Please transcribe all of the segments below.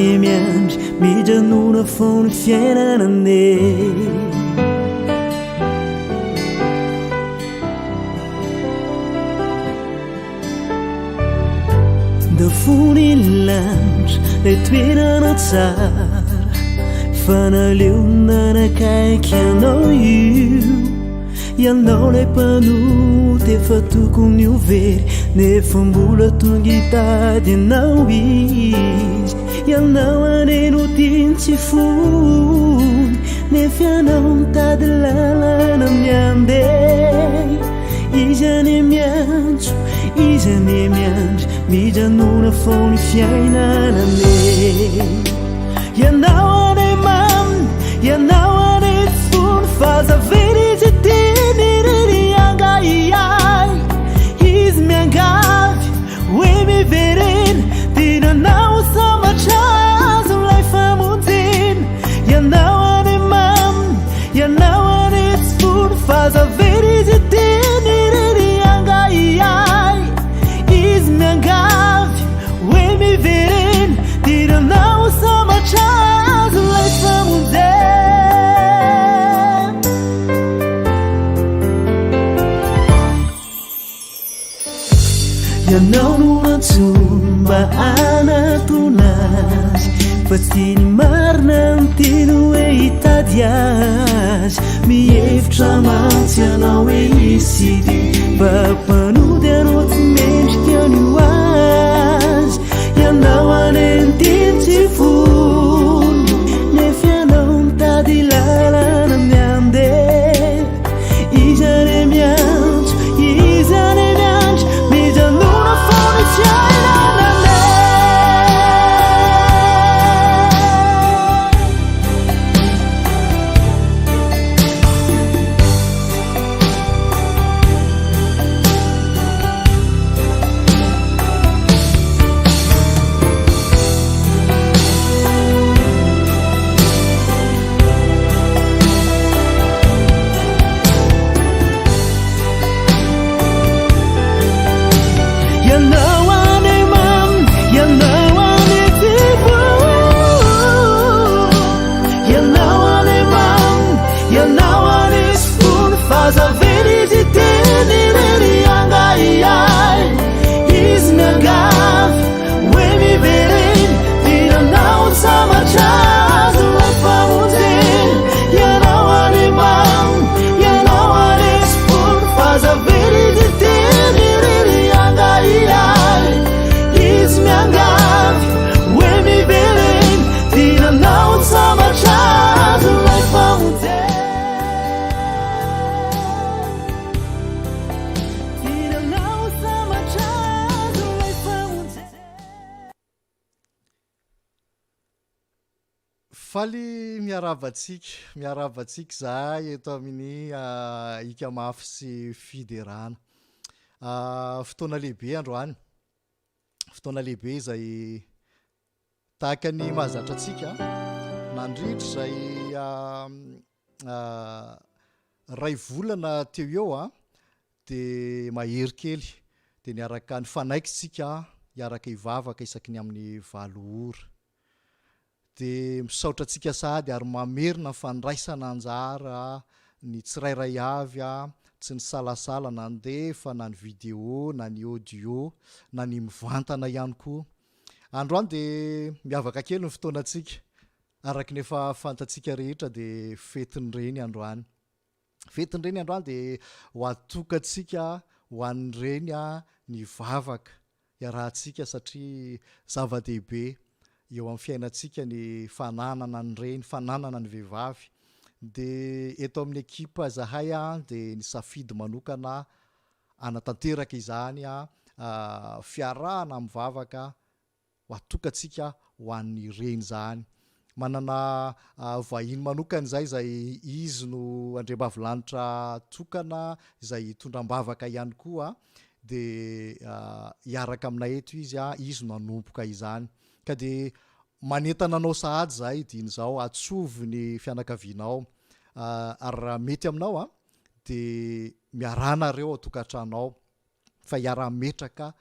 miandry mijanona foana fiainanane da fony lanitra le toerana tsara fanaleonanakaiky anao io ianao lay mpanoty efa tokony overy nefa mbola tonga hitady anao izy ianao aneno tiany tsy fony nefa ianao mitady lalana miandeha izy ane miantso izy ane miandry mijanona foany fiainanane ianao ane mamy ianao ane fony fazavery izy teny ririangaiai izy miangavy hoe miverena tinanao samatrazo lay famonjena ianao ane mamy ianao ane fony fazavery izy teny ririangaiai izy miangavy hoe miverena tinanao samatrazo lay famonjena ianao no antsono mba anatonazy fa tsy ny marina miteny hoe hitady azy mihevitra mantsy ianao hoe isidy mba mpanody anao tsy mendrika anio azy ianao ane ntiny tsy fony nefa ianao mitady lalana miandeha izy ane miantso izy ane miandry mijanona foany fiainanane ianao ane mamy ianao ane tivo ianao ane mamy ianao ane sifony fazavery izy teny ririangaiai izy miangavy hoe miverena tinanao samatrazo lay famonjena ianao ane mamy ianao ane sifony fazavery izy teny ririangaiai izy miangavy hoe miverena tinanao samatrazo lay famonjena tinanao samatrazo lay famonjena faly miaravatsika zahay eto amin'ny ika mafy sy fiderana fotoana lehibe androany fotoana lehibe izay tahaka ny mahazatra atsika nandritra zay ray volana teo eo de mahery kely de niaraka ny fanaikitsika hiaraka hivavaka isaky ny amin'ny 7 ora de misaotra atsika sady ary mamerina fandraisana anjara ny tsirairay avy tsy ny salasala nandefa na ny video na ny audio na ny mivantana ihany koa androany de miavaka kely ny fotoanatsika araky nefa fantatsika rehetra de fetin'ireny androany fetin'ireny androany de ho atokatsika ho an'ireny ny vavaka iarahantsika satria zava-dehibe eo amin'ny fiainatsika ny fananana an'ireny fananana ny vehivavy de eto amin'ny ekipa zahay de ny safidy manokana anatanteraka izany fiarahana mivavaka ho atokatsika ho an'ny reny zany manana vahiny manokana zay izy no andriambavilanitra tokana izay tondram-bavaka ihany koa de hiaraka aminay eto izy no anompoka izany ka de manentana anao sahady zahay diny zao atsovy ny fianakavianao ary raha mety aminao de miaranareo atokantranao fa hiara-metraka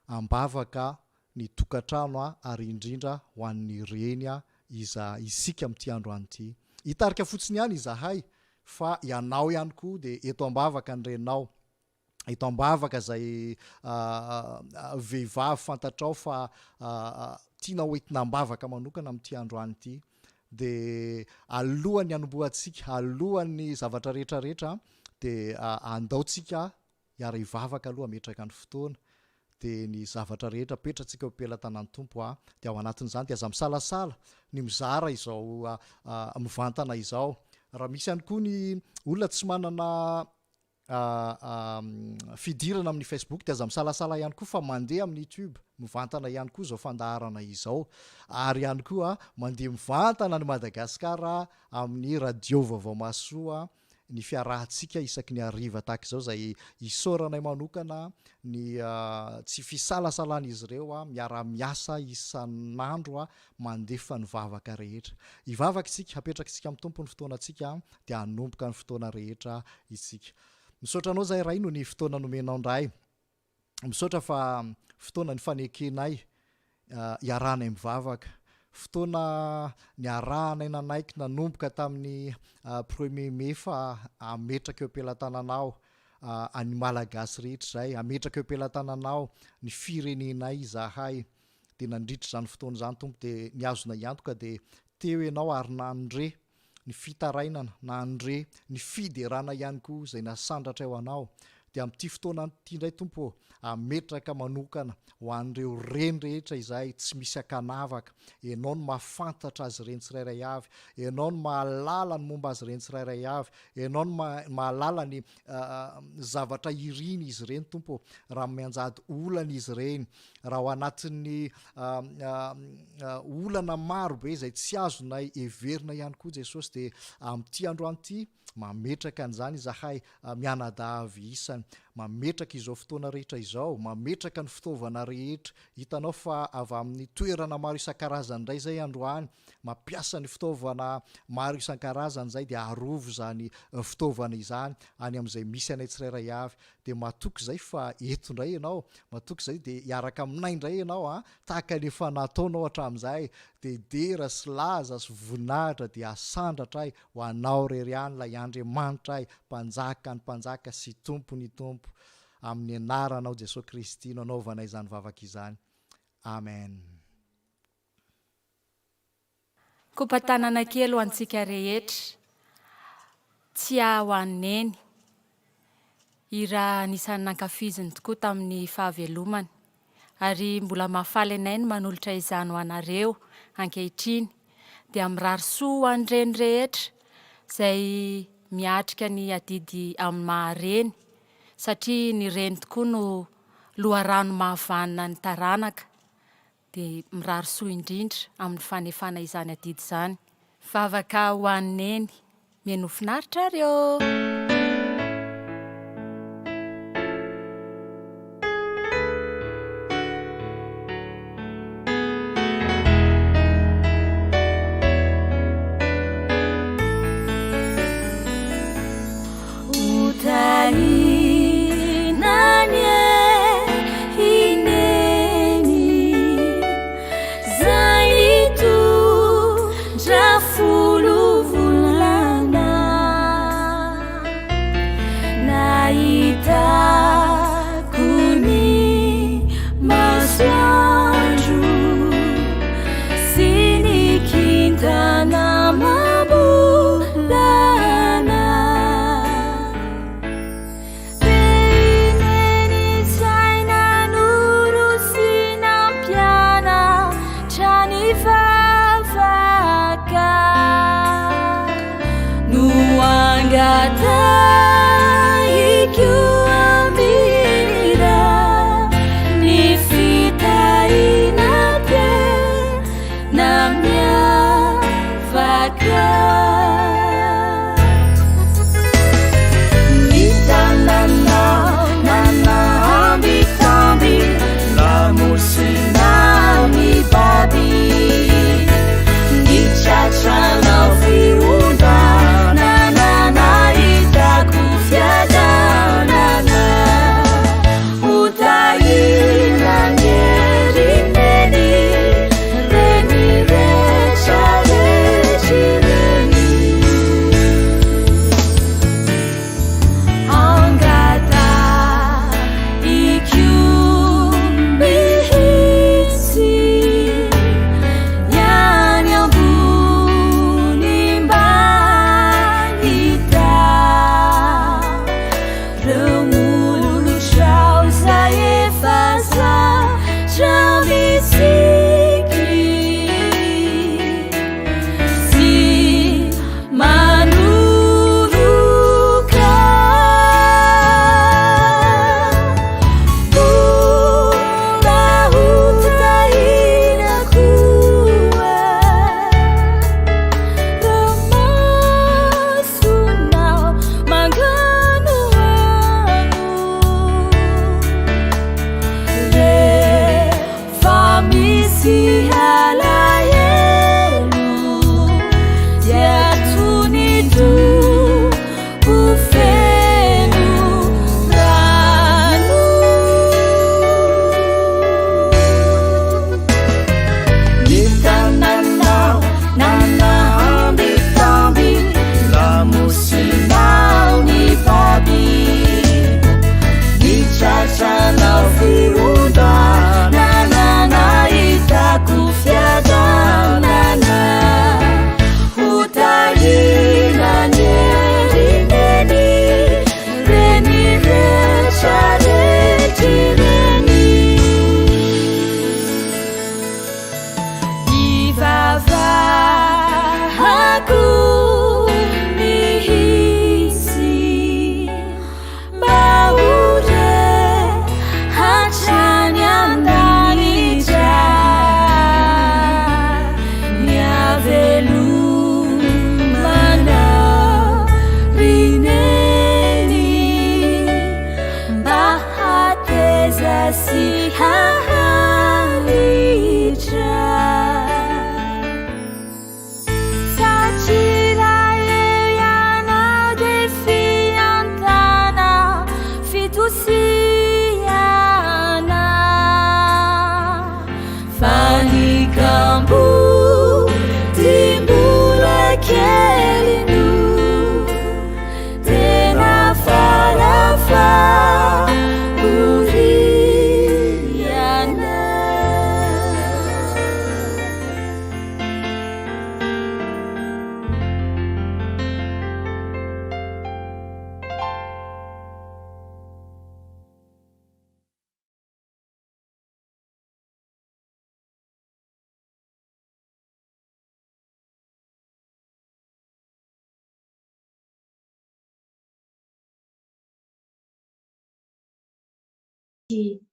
ambavaka ny tokantrano ary indrindra ho an'ny reny iza isika amin'ity andro anyity. Hitarika fotsiny ihany izahay fa ianao ihany koa de eto ambavaka ny renao, eto ambavaka zay vehivavy fantatrao fa tiana hoentina ambavaka manokana amin'ity andro anyity, de alohan'ny anomboantsika, alohan'ny zavatra rehetrarehetra de andaotsika hiara hivavaka aloha ametraka ny fotoana, de ny zavatra rehetra petratsika opelantanan'ny tompo de ao anatin'izany de aza misalasala ny mizara izao mivantana izao. Raha misy ihany koa ny olona tsy manana fidirana amin'ny Facebook de aza misalasala ihany koa fa mandeha amin'ny YouTube mivantana ihany koa zao fandaharana izao, ary ihany koa mandeha mivantana ny Madagasikara amin'ny radio vaovao masoa ny fiarahantsika isaky ny hariva tahaka izao zay isaoranay manokana ny tsy fisalasalana izy ireo miara-miasa isan'andro mandefa ny vavaka rehetra. Ivavaka isika, hapetraka isika amin'ny tompo ny fotoanantsika de hanomboka ny fotoana rehetra isika. Misaotra anao zay ray no ny fotoana nomenao ndray, misaotra fa fotoana ny fanekenay iaranay mivavaka, fotoana ny arahanay nanaiky nanomboka tamin'ny 1er mai fa ametraka eo ampelantananao any malagasy rehetra zay, ametraka eo ampelantananao ny firenenay izahay, de nandritra zany fotoana zany tompo de niazona iantoka de teo ianao ary nandre ny fitarainana, nandre ny fiderana ihany koa zay nasandratra eo anao, de amin'ity fotoana ity ndray tompo ametraka manokana ho an'ireo reny rehetra izay tsy misy akanavaka, ianao no mahafantatra azy ireny tsirairay avy, ianao no mahalala ny momba azy ireny tsirairay avy, ianao no mahalala ny zavatra iriny izy ireny tompo, raha mianjady olana izy ireny, raha ao anatin'ny olana maro be izay tsy azonay everina ihany koa Jesosy, de amin'ity andro anyity mametraka an'izany izahay mianadavy isany, mametraka izao fotoana rehetra izao, mametraka ny fitaovana rehetra. Hitanao fa avy amin'ny toerana maro isan-karazany indray zay androany, mampiasa ny fitaovana maro isan-karazany zay de arovo zany fitaovana izany any amin'izay misy anay tsirairay avy, de matoky zay fa eto indray ianao, matoky zay de hiaraka aminay indray ianao tahaka nefa nataonao hatramin'izay, de dera sy laza sy voninahitra de asandratra ho anao rery ihany lay Andriamanitra mpanjaka ny mpanjaka sy tompo ny tompo, amin'ny anaranao Jesosy Kristy no anaovanay izany vavaka izany. Amen. Kompatanana kely ho antsika rehetra, tsy ahoaneny ira nisany nankafiziny tokoa tamin'ny fahavelomany, ary mbola mahafaly anay ny manolotra izany ho anareo ankehitriny, de mirary soa an'ireny rehetra zay miatrika ny adidy amin'ny mahareny, satria ny reny tokoa no loharano mahavanina ny taranaka, de mirary soa indrindra amin'ny fanefana izany adidy izany. Vavaka ho aneny, mihaino finaritra reo. Utai na nyeri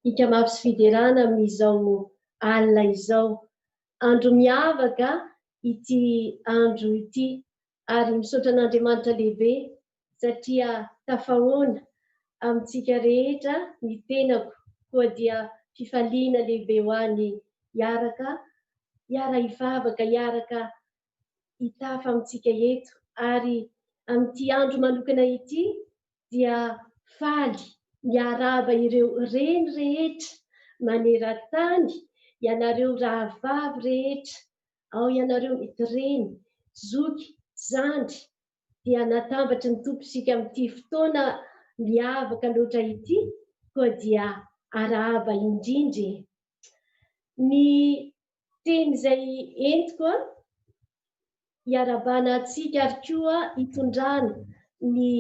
hikamafy sy fiderana amin'izao alina izao. Andro miavaka ity andro ity ary misaotra an'Andriamanitra lehibe satria tafahoana amintsika rehetra ny tenako koa dia fifaliana lehibe ho any hiaraka hivavaka, hiaraka hitafa amintsika eto. Ary amin'ity andro manokana ity dia faly miaraba ireo reny rehetra maneran-tany, ianareo rahavavy rehetra, ao ianareo mety reny, zoky, zandry, dia natambatry ny tompo isika amin'ity fotoana miavaka loatra ity, koa dia arahaba indrindra. Ny teny izay entiko hiarabana antsika ary koa hitondrana ny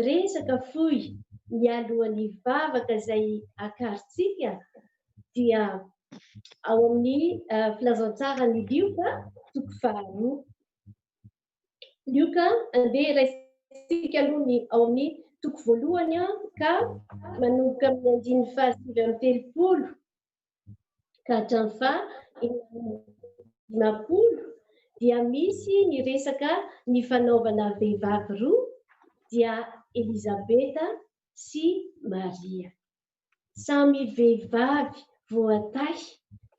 resaka fohy mialohan'ny vavaka izay akarintsika dia ao amin'ny filazantsarany Lioka 2. Lioka andeha raisitsika aloha ny ao amin'ny 1 ka manomboka amin'ny 9:30 ka hatramin'ny 10 dia misy ny resaka ny fanaovana vehivavy roa dia Elizabeta sy Maria. Samy vehivavy voatahy,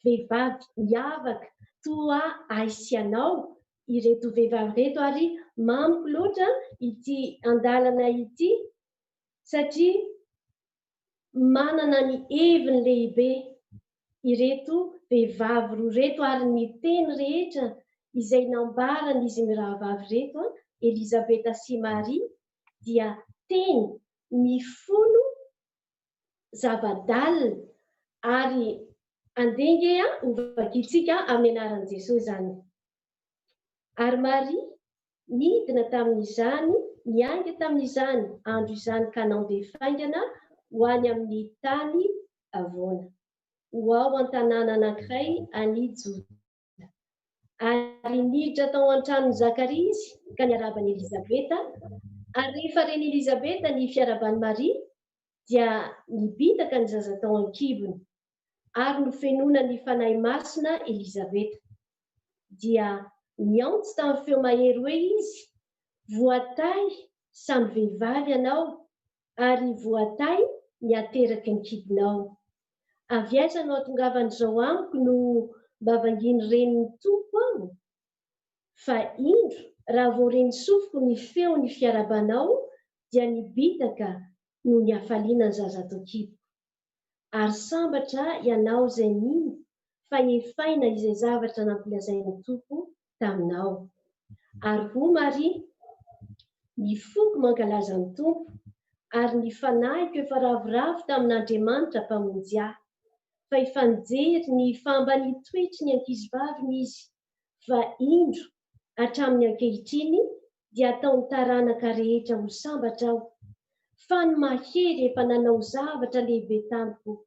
vehivavy miavaka toa aisianao ireto vehivavy reto, ary mamiko loatra ity andalana ity satria manana ny heviny lehibe ireto vehivavy roa reto, ary ny teny rehetra izay nambarana izy mirahavavy reto Elizabeta sy Maria dia teny mifono zavadalina, ary andenge hovakitsika amin'ny anaran'i Jesosy zany. Ary Maria nidina tamin'izany, niainga tamin'izany andro izany ka nandefaingana ho any amin'ny tany avoana, ho ao an-tanàna anankiray any Joda. Ary niditra tao an-tranon'i Zakaria izy ka niarabany Elizabeta. Ary rehefa reny Elizabeta ny fiarabany Maria dia nibitaka ny zaza tao an-kibony, ary nofenoina ny fanahy masina Elizabeta. Dia niaontsy tamin'ny feo mahery hoe izy voatahy samy vehivavy ianao, ary voatahy niateraky ny kibonao. Avy aiza no ahatongavan'izao amiko no mbavanginy renin'ny tompo aho? Fa indro raha vao reny sofiko ny feo ny fiarabanao dia nibitaka no niafaliana ny zaza tao kiboko. Ary sambatra ianao izay nino fa efaina izay zavatra nampilazain'ny tompo taminao. Ary ho Maria, nifoko mankalaza ny tompo, ary ny fanahiko efa ravoravo tamin'Andriamanitra mpamonjy ahy. Fa efa nijery ny famba ny toetry ny ankizivaviny izy, fa indro hatramin'ny ankehitriny dia ataony taranaka rehetra ho sambatra aho. Fa ny mahery efa nanao zavatra lehibe tamiko,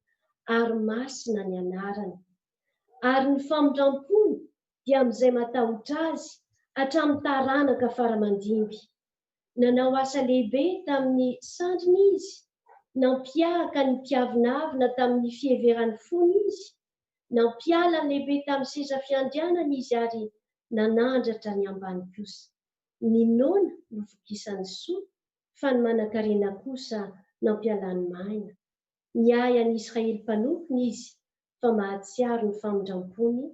ary masina ny anarany. Ary ny famindrampony dia amin'izay matahotra azy hatramin'ny taranaka faramandimby. Nanao asa lehibe tamin'ny sandriny izy, nampiahaka ny mpiavonavina tamin'ny fieveran'ny fony izy, nampiala ny lehibe tamin'ny seza fiandrianana izy, ary nanandratra ny ambany kosa. Ny nona novokisany soa, fa ny manan-karena kosa nampialany maina. Niay an'i Israely mpanompoka izy, fa mahatsiaro ny famindrampony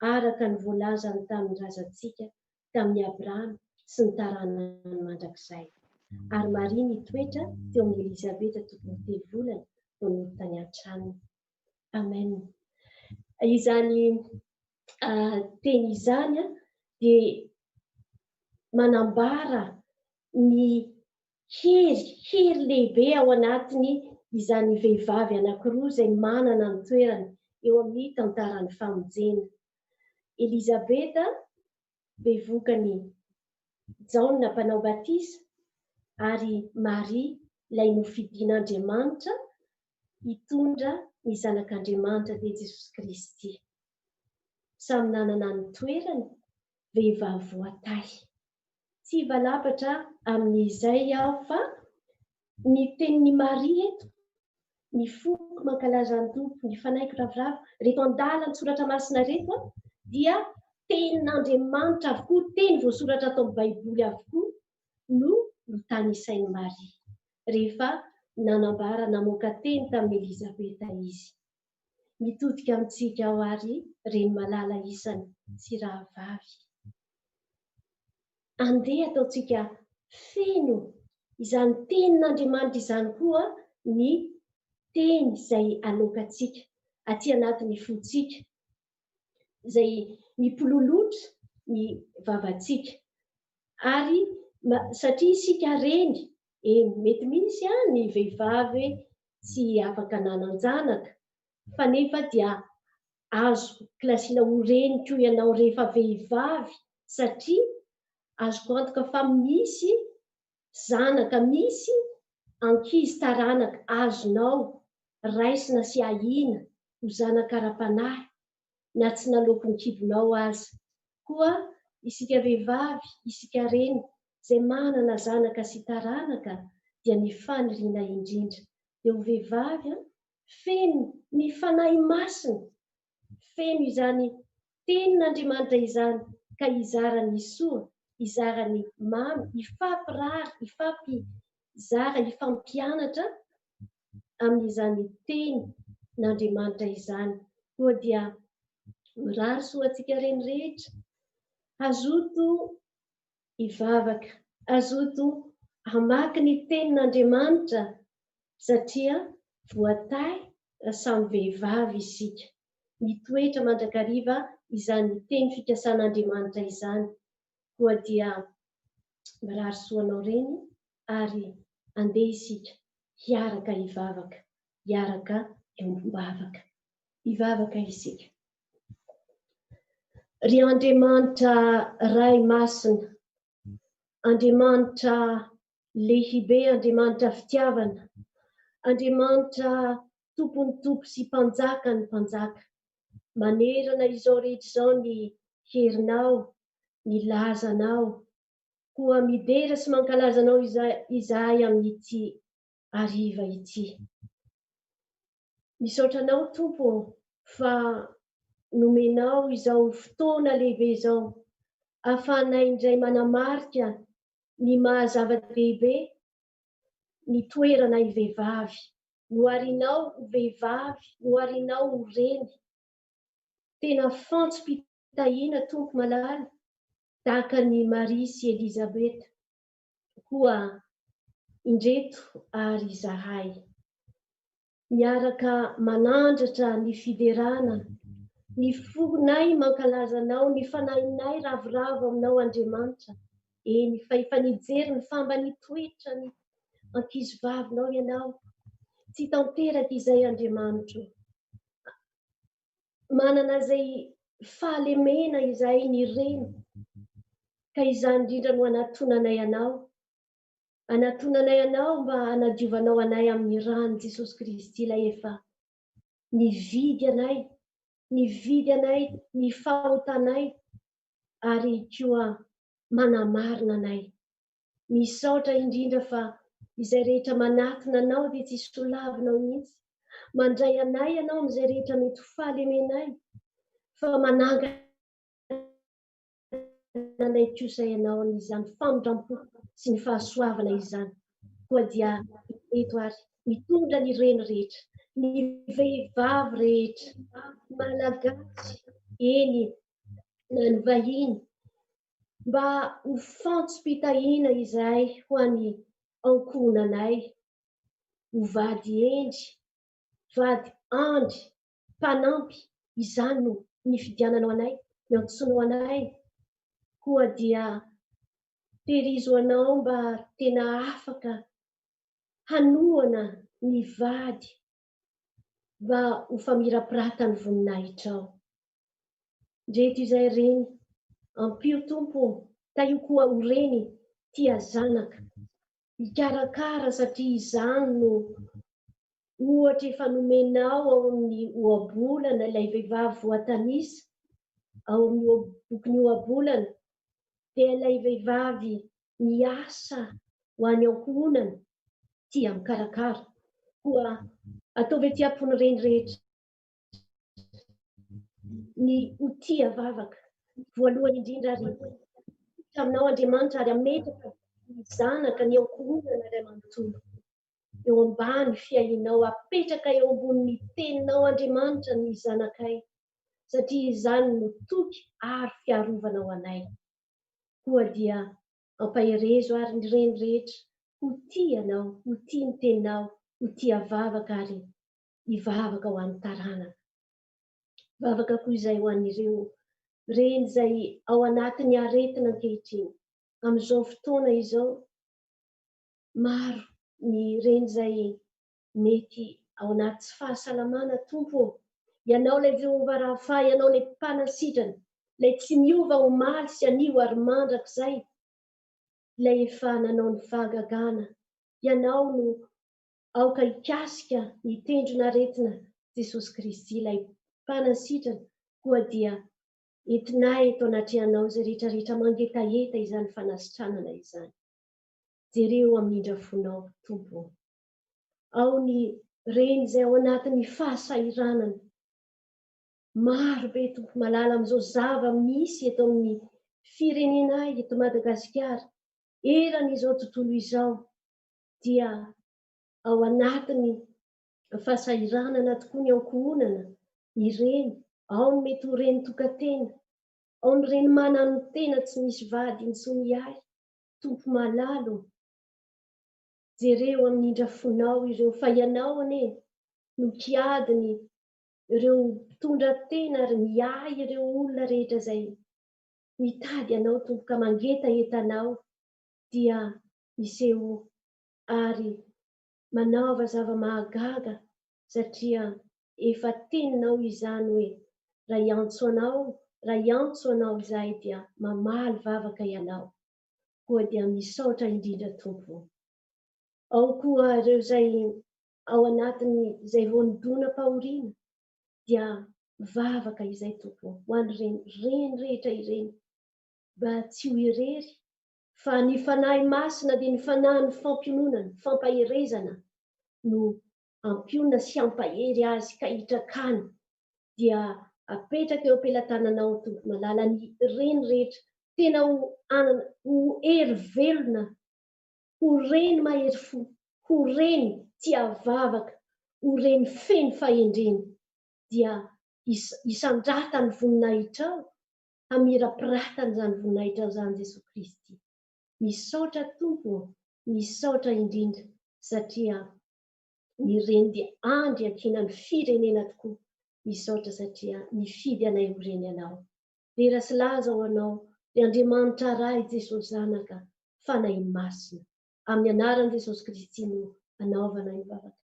araka ny voalazany tamin'ny razantsika tamin'ny Abrahama sy ny taranany mandrakizay. Ary Maria nitoetra teo amin'ny Elizabeta tokony tevolana vao niditra tany an-tranony. Amen. Izany teny izany dia manambara ny hery lehibe ao anatiny izany vehivavy anankiroa izay manana ny toerany eo amin'ny tantaran'ny famonjena. Elizabeta bevokany Jaona mpanao batisa, ary Maria ilay nofidian'Andriamanitra hitondra ny zanak'Andriamanitra dia Jesosy Kristy. Samy nanana ny toerany, vehivavy voatahy. Tsy valapatra amin'izay aho, fa ny tenin'ny Maria eto ny foko mankalaza ny tompo, ny fanaiko ravoravo, rehefa andala ny soratra masina reto dia tenin'Andriamanitra avokoa, teny voasoratra atao amin'ny baiboly avokoa no tany isainy Maria rehefa nanambara namoaka teny tamin'ny Elizabeta izy. Mitodika amintsika ao ary reny malala isany sy rahavavy. Andeha ataontsika feno izany tenin'Andriamanitra izany koa ny teny izay alokantsika aty anatin'ny fontsika, izay mipololotra ny vavantsika. Ary satria isika reny, mety misy ny vehivavy tsy afaka nanan-janaka, fa nefa dia azo klasiana ho reniko ianao rehefa vehivavy, satria azoko antoka fa misy zanaka, misy ankizy taranaka azonao raisina sy ahina ho zanaka ara-panahy na tsy naloko ny kibonao aza. Koa isika vehivavy, isika reny izay manana zanaka sy taranaka dia ny faniriana indrindra. Dia ho vehivavy feno ny fanahy masina, feno izany tenin'Andriamanitra izany, ka izarany soa, izarany mamy, ifampirary, ifampizara, ifampianatra amin'izany tenin'Andriamanitra izany. Koa dia mirary soa antsika reny rehetra, azoto hivavaka, azoto hamaky ny tenin'Andriamanitra satria voatay samy vehivavy isika. Mitoetra mandrakariva izany teny fikasan'Andriamanitra izany. Koa dia mirary soanao reny ary andeha isika hiaraka hivavaka, hiaraka iombam-bavaka. Hivavaka isika. Ry Andriamanitra ray masina, Andriamanitra lehibe, Andriamanitra fitiavana, Andriamanitra tompony tompo sy mpanjaka ny mpanjaka. Manerana izao rehetra izao ny herinao, ny lazanao, koa midera sy mankalazanao izahay amin'ity hariva ity. Misaotra anao Tompo fa nomenao izao fotoana lehibe izao, ahafahanay indray manamarika ny mahazava-dehibe ny toerana vehivavy. Noharinao vehivavy, noharinao reny. Tena fantsim-pitahiana Tompo malala, tahaka ny Maria sy Elizabeta. Koa indreto ary izahay. Miaraka manandratra ny fiderana, ny fonay mankalazanao, ny fanahinay ravoravo aminao Andriamanitra. Ny fahifanijery ny famba ny toetra ny ankizy vavinao ianao. Tsy tanteraka izay Andriamanitra. Manana izay fahalemena izay ny reny, ka izany indrindra no anatonanay anao. Anatonanay anao mba hanadiovanao anay amin'ny rano Jesosy Kristy ilay efa nividy anay, ny fahotanay, ary koa manamarina anay. Misaotra indrindra fa izay rehetra manatona anao dia tsy solavinao mihitsy. Mandray anay ianao amin'izay rehetra mety ho fahalemenay, fa mananga anay kosa ianao amin'izany famindrampo sy ny fahasoavana izany. Koa dia eto ary mitondra ny reny rehetra, ny vehivavy rehetra, malagasy, eny na ny vahiny, mba ho fantsim-pitahiana izay ho an'ny ankohonanay, ho vady endry, vady andry, mpanampy, izany no nifidiananao anay, ny antsoinao anay. Koa dia terizo anao mba tena afaka hanoana ny vady, mba ho famirapiratany voninahitrao. Ndreto izay reny, ampio Tompo, taio koa ho reny tia zanaka, hikarakara satria izany no ohatra efa nomenao ao amin'ny ohabolana ilay vehivavy voatanisa, ao amin'ny bokin'ny ohabolana, dia ilay vehivavy miasa ho any ankohonana tia mikarakara. Koa ataovy aty ampony reny rehetra ny ho tia vavaka voalohany indrindra ary taminao Andriamanitra ary ametraka ny zanaka ny ankohonana ray manontolo eo ambany fiainao apetraka eo ambonin'ny teninao Andriamanitra ny zanakay satria izany no toky ary fiarovanao anay koa dia ampaherezo ary ny reny rehetra ho tianao ho tia ny teninao ho tia vavaka ary hivavaka ho an'ny taranaka vavaka koa izay ho an'ireo reny izay ao anatin'ny aretina ankehitriny amin'izao fotoana izao maro ny reny izay mety ao anaty tsy fahasalamana tompo ianao ilay Jehovah Rafa ianao ilay mpanasitrana ilay tsy miova omaly sy anio ary mandrakizay ilay efa nanao ny fahagagana ianao no aoka hikasika ny tendron'aretina Jesosy Kristy ilay mpanasitrana koa dia entinay eto anatrehanao izay rehetrarehetra mangetaheta izany fanasitranana izany jereo amin'indra fonao tompo ao ny reny izay ao anatin'ny fahasairanana maro be tompo malala amin'izao zava misy eto amin'ny firenenay eto Madagasikara eran'izao tontolo izao dia ao anatiny fahasairanana tokoa ny ankohonana ny reny ao ny mety ho reny tokantena ao ny reny manano tena tsy misy vady intsony ahy tompo malalo jereo amin'indra fonao ireo fa ianao ane no kiadiny ireo mpitondra tena ary miay ireo olona rehetra izay mitady anao tompo ka mangeta entanao dia miseho ary manaova zava-mahagaga satria efa teninao izany hoe raha iantso anao izay dia mamaly vavaka ianao koa dia misaotra indrindra tompo ao koa ireo izay ao anatiny izay vao nidona pahoriana dia vavaka izay tompo ho an'ny reny rehetra ireny mba tsy ho irery fa ny fanahy masina dia ny fanahy ny fampiononana fampaherezana no ampionana sy ampahery azy ka hitrakany dia apetraka eo ampelantananao tompo malala ny reny rehetra tena ho hery velona ho reny mahery fo ho reny tia vavaka ho reny feny fahendreny dia hisandrata ny voninahitrao hamirapiratany izany voninahitrao izany Jesosy Kristy misaotra tompo misaotra indrindra satria ny reny dia andry ankinany firenena tokoa misaotra satria nifidy anay ho reny anao vera sy laza ho anao dia Andriamanitra ray Jesosy zanaka fanahy masina amin'ny anaran'i Jesosy Kristy no anaovana ny vavaka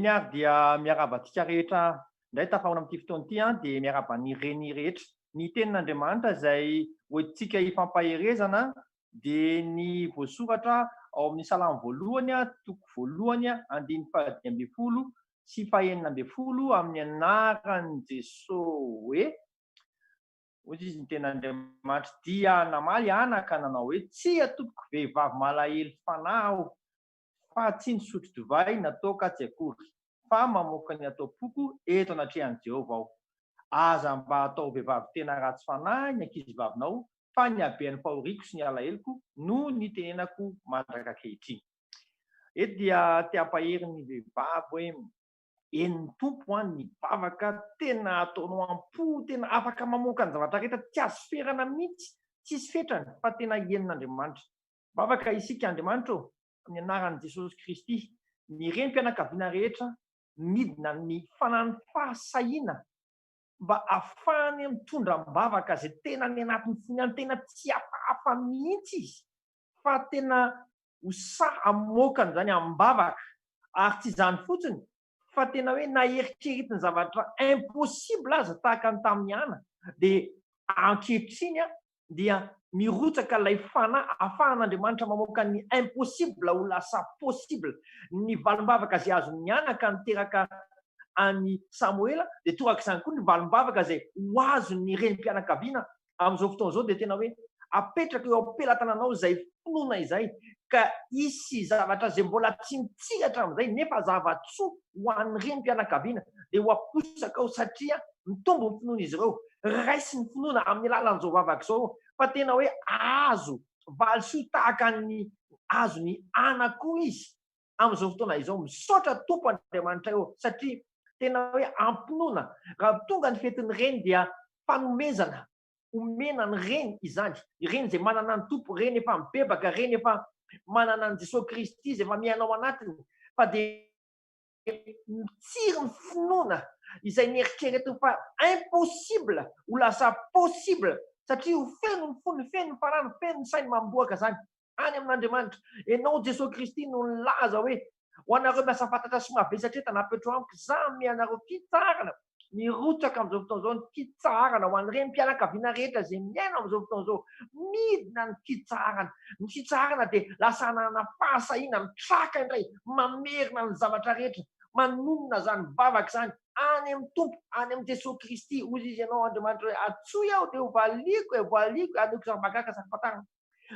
eny ary dia miarabantsika rehetra indray tafahona amin'ity fotoana ity dia miaraba ny reny rehetra ny tenin'Andriamanitra izay hoentsika hifampaherezana dia ny voasoratra ao amin'ny salamy voalohany toko voalohany andiny fahadimy ambin'ny folo sy fahaenina ambin'ny folo amin'ny anaran'i Jesosy hoe hoy izy ny tenin'Andriamanitra dia namaly anaka nanao hoe tsy atopiko vehivavy malahelo fanahy fa tsy nisotro divay nataoka tsy akory fa mamoaka ny atao-poko eto anatrehan'i Jehovah aho aza mba atao vehivavy tena ratsy fanahy ny ankizy vavinao fa ny abean'ny fahoriako sy ny alaheloko no ny tenenako mandraka ankehitriny. Eto dia te-ampahery ny vehivavy hoe eny tompo ny bavaka tena ataonao ampo, tena afaka mamoaka ny zavatra rehetra, tsy azo ferana mihitsy, tsisy fetrany fa tena henin'Andriamanitra. Bavaka isika Andriamanitra amin'ny anaran'i Jesosy Kristy, ny renim-pianakaviana rehetra midina ny fanany fahasahiana mba ahafahany mitondra mbavaka zay tena ny anatin'ny fony, tena tsy hafahafa mihitsy izy fa tena amoakany zany ambavaka, ary tsy izany fotsiny fa tena hoe naherikeritiny zavatra impossible aza tahaka ny tamin'ny ana, dia ankehitriny dia mirotsaka ilay fanahy ahafahan'Andriamanitra mamoaka ny impossible ho lasa possible. Ny valim-bavaka zay azony anaka niteraka any Samoela dia toraka izany koa ny valim-bavaka zay ho azony renim-pianakaviana amin'izao fotoana izao, dia tena hoe apetraka eo am-pelatananao izay finoana izay, ka isy zavatra zay mbola tsy mitsiratra amin'izay nefa zavatsoa ho an'ny renim-pianakaviana dia ho aposaka ao satria mitombo ny finoana izy ireo, raisy ny finoana amin'ny alalan'izao vavaka izao, fa tena hoe azo valisoa tahaka ny azony anako izy amin'izao fotoana izao. Misaotra tompo Andriamanitra eo satria tena hoe ampinoana. Raha tonga ny fetin'ny reny dia fanomezana, omena ny reny izany, reny zay manana ny tompo, reny efa mibebaka, reny efa manana ny Jesosy Kristy izay efa miainao anatiny, fa dia mitsiry ny finoana izay nieritreretiny fa impossible ho lasa possible satria ho feno ny fony, feno ny farany, feno ny sainy mamboaka zany any amin'Andriamanitra. Ianao Jesosy Kristy no nilaza hoe ho anareo miasa fantatra sy mavesatra eto anapetro amiko, za mianareo fitsarana, mirotsaka amin'izao fotoana izao ny fitsarana ho an'ny renim-pianakaviana rehetra zay miaina amin'izao fotoana izao, midina ny fitsarana dia lasa hanana fahasahiana, mitraka indray, mamerina ny zavatra rehetra, manonona zany vavaka zany any amin'ny tompo, any amin'ny Jesosy Kristy. Hoy izy ianao Andriamanitra hoe atsoy aho dia ho valiko, aleoko izany bagaka zany fatarana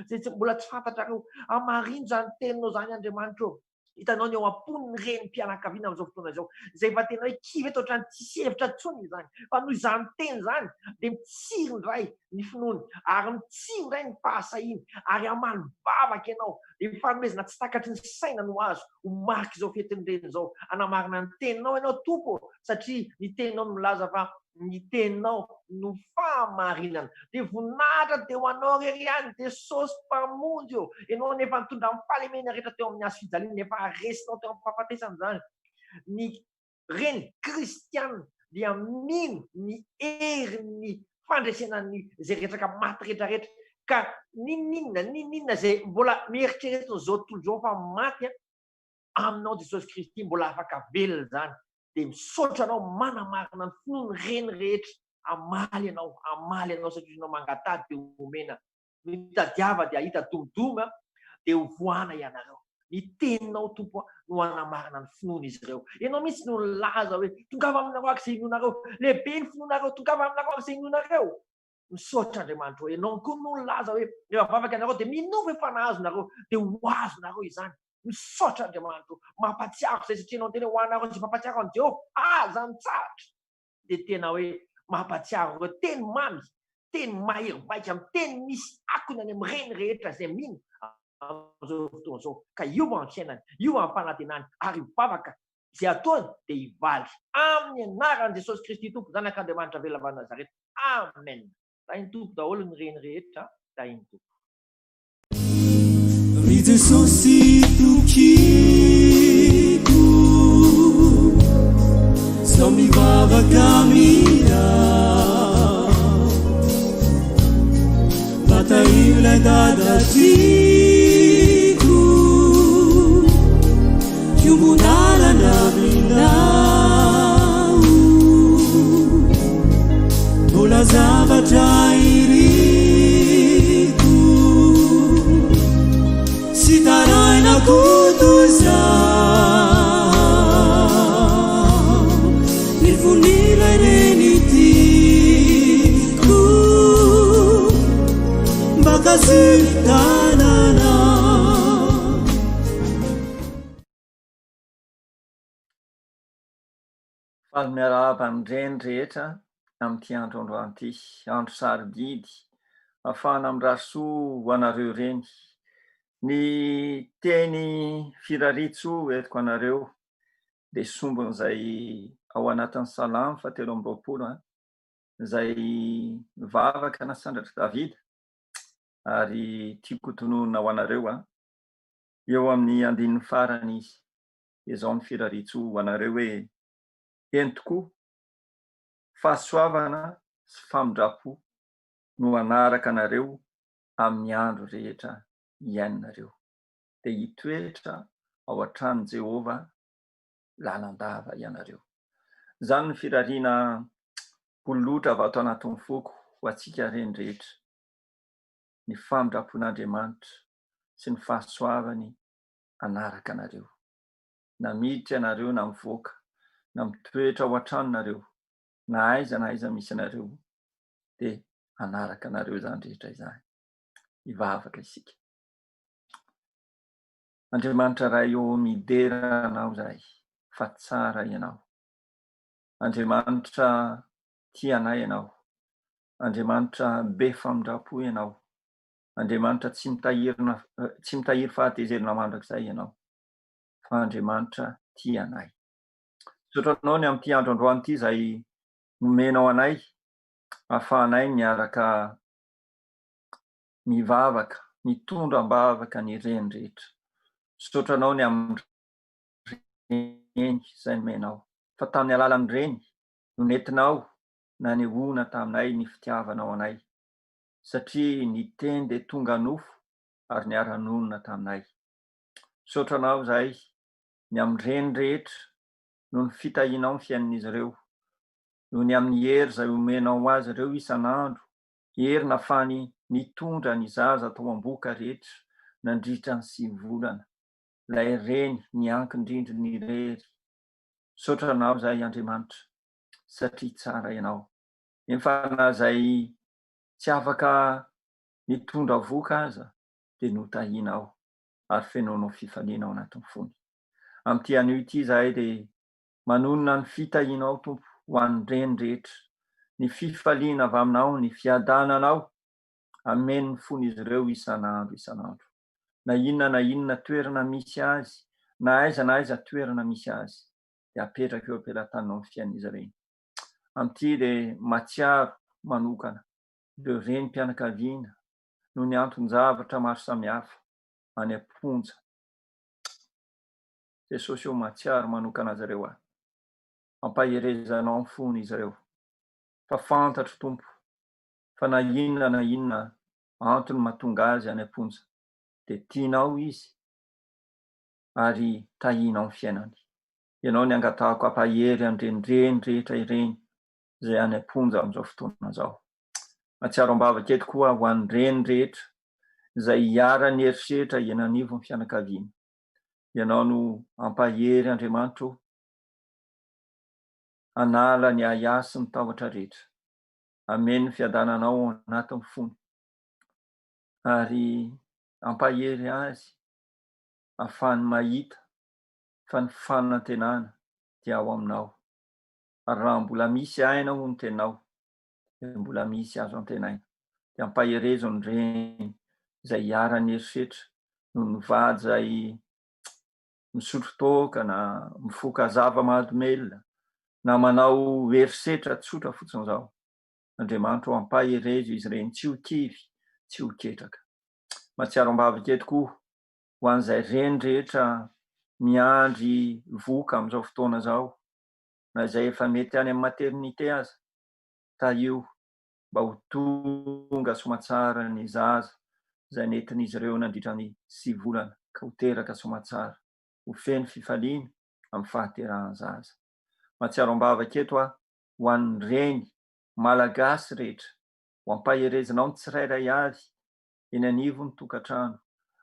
zay tsy mbola tsy fantatrareo, amarino zany teninao zany Andriamanitra eo. Hitanao ny eo am-pon'ny renim-pianakaviana amin'izao fotoana izao, izay efa tena hoe kivy eto ohatrany tsisy hevitra tsony izany, fa noho izany teny zany dia mitsiry indray ny finoany, ary mitsiry indray ny fahasahiana, ary amaly bavaka ianao dia mifanomezana tsy takatry ny saina no azo ho mariky izao fetiny reny izao, anamarina ny teninao ianao tompo, satria ny teninao no milaza fa ny teninao no fahamarinana. Dia voninahitra dia ho anao rery ihany Jesosy mpamonjy eo, ianao nefa nitondra amin'ny fahalemena rehetra teo amin'ny hazo fijaliana, nefa aresinao teo amin'ny fahafatesana zany. Ny reny kristiana dia mino ny herin'ny fandresenany zay rehetraka maty rehetrarehetra, ka ninona zay mbola mieritreretiny zao tontolo izao fa maty aminao Jesosy Kristy mbola afaka velona zany. Dia misaotra anao, manamarina ny finoany reny rehetra, amaly ianao satria ianao mangatady dia omena, mitadiava dia hita domodoma dia ho voana ianareo. Ny teninao tompo no anamarina ny finoana izy ireo. Ianao mihitsy no nilaza hoe tongava aminareo ako izay inonareo, lehibe ny finoanareo, tongava aminareo ako izay inonareo. Misaotra Andriamanitra, ianao koa no nilaza hoe rehefa vavaka ianareo dia minovy efa nahazonareo dia ho azonareo izany. Misaotra Andriamanitra, mampatsiaro zay satria ianao tena ho anareo izay mampatsiaro an'i Jehovah aza mitsaratra, dia tena hoe mampatsiaro ireo teny mamy, teny mahery vaika, amin'ny teny misy akony any amin'ny reny rehetra izay mino amin'izao fotoana izao, ka io amin'ny fiainany, io amin'ny fanantenany, ary bavaka izay ataony dia hivaly amin'ny anaran'i Jesosy Kristy tompo, zanak'Andriamanitra velona Nazareta. Amen. Tainy tompo daholo ny reny rehetra, tainy tompo. Ry Jesosy tokiko, zaho mivavaka aminao, vatahio ilay dadatriko, fiombonalana aminao, mbola zavatra iriko, sy taraina kotoza, mirvonila ireny tiko, mbakazitanana. Faly miarahaba amin'ny reny rehetra amin'ity androandroany ity, andro sarobidy, ahafahana mirasoa ho anareo reny. Ny teny firaritso entiko anareo dia sombon'izay ao anatin'ny Salamo 7:20 izay vavaka na Sandratry Davida, ary tiako tononona ho anareo eo amin'ny andininy farany izy. Izao ny firaritso ho anareo hoe: eny tokoa fahasoavana sy famindrapo no anaraka anareo amin'ny andro rehetra iainareo, dia hitoetra ao an-tranon'i Jehovah lalandava ianareo. Izany ny firariana pololotra avy ato anatin'ny foko ho antsika reny rehetra. Ny famindrapon'Andriamanitra sy ny fahasoavany anaraka anareo. Na miditra ianareo na mivoaka, na mitoetra ao an-tranonareo, na aiza misy anareo, dia anaraka anareo izany rehetra izany. Hivavaka isika. Andriamanitra iray eo midera anao izahay, fa tsara ianao. Andriamanitra tianay ianao. Andriamanitra be famindrapo ianao. Andriamanitra tsy mitahiry fahatezerana mandrakizay ianao, fa Andriamanitra tianay. Sotranao ny amin'ity androandroany ity izay nomenao anay, ahafahanay miaraka mivavaka, mitondram-bavaka ny reny rehetra. Sotranao ny amin'ny reny izay nomenao, fa tamin'ny alalan'ny reny no nentinao nanehoana taminay ny fitiavanao anay, satria ny teny dia tonga nofo ary niara-nonina taminay. Sotranao izahay ny amin'ny reny rehetra no ny fitahianao ny fiainan'izy ireo, no ny amin'ny hery izay omenao azy ireo isan'andro, hery nahafahany nitondra ny zaza tao am-boka rehetra nandritra ny 9 volana, ilay reny niankin-drindry ny rery. Sotranao izahay Andriamanitra, satria tsara ianao. Nefa na izay tsy afaka nitondra voka aza, dia notahianao ary fenoanao fifaliana ao anatin'ny fony. Amin'ity anio ity izahay dia manonona ny fitahianao Tompo ho an'ny reny rehetra, ny fifaliana avy aminao, ny fiadananao ameny ny fon'izy ireo isan'andro. Na inona toerana misy azy, na aiza toerana misy azy, dia apetraka eo am-pelantanao ny fiain'izy ireny. Amin'ity dia matsiaro manokana ireo renim-pianakaviana no ny anton-javatra maro samihafa any am-ponja. Jesosy eo matsiaro manokana azy ireo ampaherezanao ny fony izy ireo. Fa fantatro Tompo fa na inona antony mahatonga azy any am-ponja, dia tianao izy ary tahianao ny fiainany. Ianao ny angatahako ampahery an'ireny reny rehetra ireny izay any am-ponja amin'izao fotoana izao. Matsiaro ambavaka eto koa ho an'ny reny rehetra izay hiara-ny herisetra iananivo ny fianakaviana. Ianao no ampahery Andriamanitra, anala ny ahiahy sy ny tahotra rehetra, ameny ny fiadananao anatin'ny fony, ary ampahery azy ahafahany mahita fa ny fanantenana dia ao aminao. Ary raha mbola misy aina ho ny tenao, dia mbola misy azo antenaina. Dia ampaherezo ny reny izay hiara-ny herisetra no ny vady izay misotro toaka na mifoka zava-mahadomelina na manao herisetra tsotra fotsiny izao. Andriamanitra ampaherezo izy ireny, tsy ho kivy, tsy ho ketraka. Matsiaro ambavaka eto koa ho an'izay reny rehetra miandry voka amin'izao fotoana izao, na izay efa mety any amin'ny maternité aza, tahio mba ho tonga somatsara ny zaza izay nentin'izy ireo nandritra ny 9 volana, ka ho teraka somatsara, ho feno fifaliana amin'ny fahaterahan'ny zaza. Matsiaro ambavaka eto ho an'ny reny malagasy rehetra, ho ampaherezanao ny tsirairay avy eny anivony tokantrano,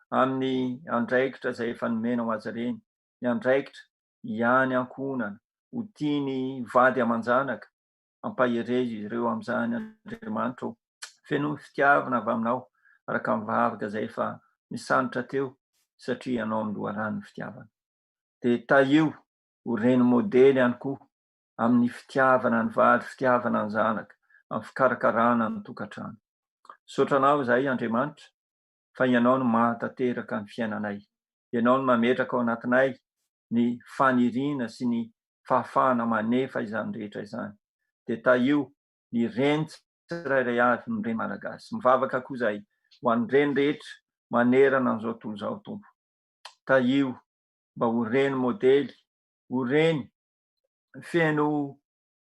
amin'ny andraikitra izay efa nomenao azy ireny, ny andraikitra ihany ankonana, ho tiany vady aman-janaka, ampaherezo izy ireo amin'izany Andriamanitra, fenoy fitiavana avy aminao araka mivavaka izay efa nisandratra teo, satria ianao no loharan'ny fitiavana. Dia tahio ho reny modely ihany koa amin'ny fitiavana ny vady, fitiavana ny zanaka, amin'ny fikarakarana ny tokantrano. Sotranao izay Andriamanitra fa ianao no mahatateraka ny fiainanay. Ianao no mametraka ao anatinay ny faniriana sy ny fahafahana manefa izany rehetra izany. Dia taio ny reny tsirairay avy ny reny malagasy. Mivavaka koa izay ho an'ny reny rehetra manerana an'izao tontolo izao, Tompo. Taio mba ho reny modely, ho reny feno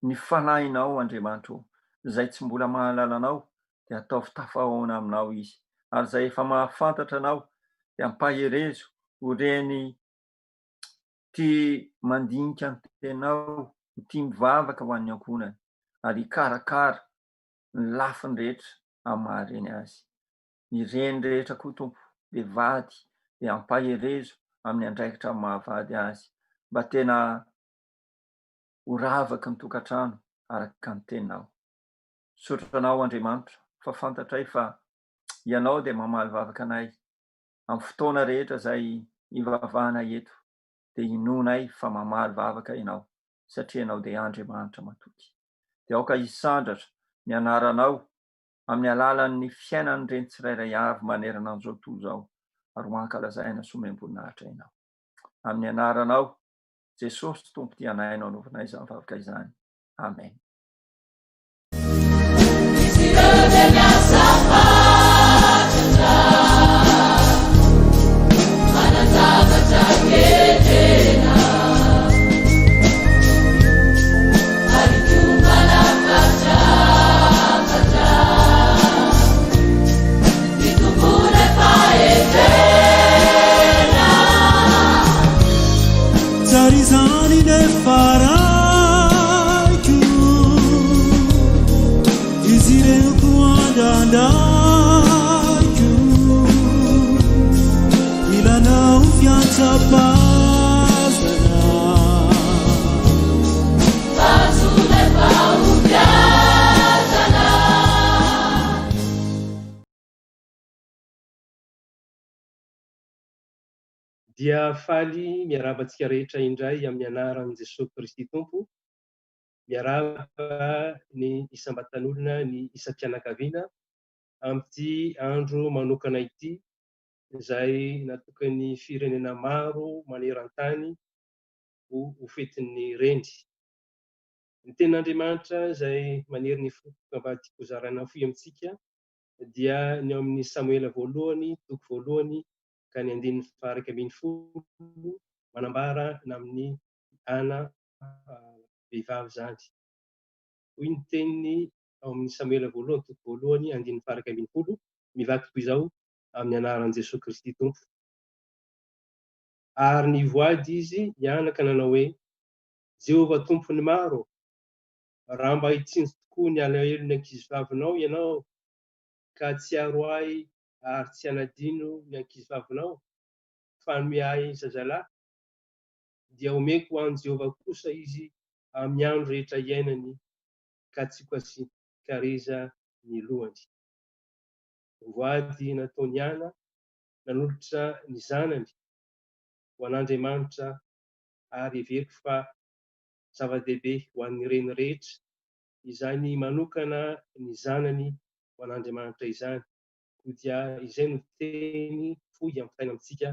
ny fanahinao Andriamanitra, izay tsy mbola mahalala anao dia ataovy tafahoana aminao izy. Ary izay efa mahafantatra anao dia ampaherezo ho reny tia mandinika ny tenao, tia mivavaka ho an'ny ankonany, ary karakara ny lafiny rehetra amin'ny mahareny azy. Ny reny rehetra koa Tompo dia vady dia ampaherezo amin'ny andraikitra mahavady azy, mba tena ho ravaka ny tokantrano araka ny teninao. Sotranao Andriamanitra fa fantatray fa ianao dia mamaly vavaka anay amin'ny fotoana rehetra izay ivavahana eto, dia inonay fa mamaly vavaka ianao satria ianao dia Andriamanitra matoky. Dia aoka hisandratra ny anaranao amin'ny alalan'ny fiainan'ny reny tsirairay avy manerana an'izao tontolo izao, ary mankalazaina somem-boninahitra ianao. Amin'ny anaranao Jesosy Tompo ty anainao anaovanay izany vavaka izany. Amen. Zarizani ne faraiku Izire kuandandaiku Ilana ufianza pasana Bazule pa ufianzana. Dia faly miarabantsika rehetra indray amin'ny anaran'i Jesosy Kristy Tompo, miaraba ny isam-batan'olona, ny isam-pianakaviana amin'ity andro manokana ity, izay natokany firenena maro maneran-tany ho fetin'ny rendy. Ny tenin'Andriamanitra izay maniry ny fotoka mba tiako zarana foy amintsika dia ny amin'ny Samuela voalohany, toko voalohany ka ny 1:20 manambara amin'ny ana vehivavy zany. Hoy ny teniny ao amin'ny Samuela voalohany, toko voalohany 1:20, mivaky toy izao amin'ny anaran'i Jesosy Kristy Tompo. Ary nivoady izy nianaka nanao hoe: Jehovah tompony maro, raha mba hitsinjo tokoa ny alahelo ny ankizivavinao ianao ka tsy aro ahy ary tsy hanadino ny ankizivavinao fa hanome ahy zazalahy, dia omeko ho an'i Jehovah kosa izy amin'ny andro rehetra iainany ka tsy ho asian-kariza ny lohany. Voady natao niana nanolotra ny zanany ho an'Andriamanitra, ary heveriko fa zava-dehibe ho an'ny reny rehetra izany manokana ny zanany ho an'Andriamanitra izany. Koa dia izay no teny fohy amin'ny fiaina amintsika,